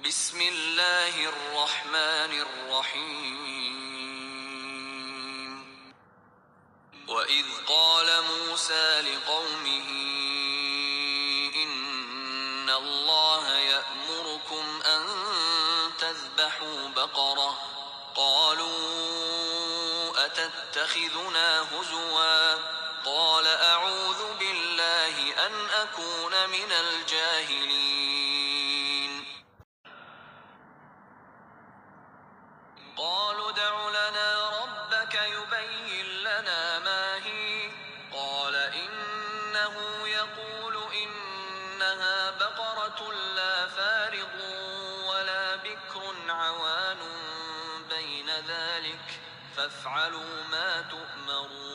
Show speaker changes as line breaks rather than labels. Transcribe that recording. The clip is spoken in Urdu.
بسم الله الرحمن الرحيم. وإذ قال موسى لقومه إن الله يأمركم أن تذبحوا بقرة قالوا أتتخذنا هزوا قال أعوذ بالله أن أكون من الجاهلين. قالوا ادع لنا ربك يبين لنا ما هي قال إنه يقول إنها بقرة لا فارض ولا بكر عوان بين ذلك فافعلوا ما تؤمرون.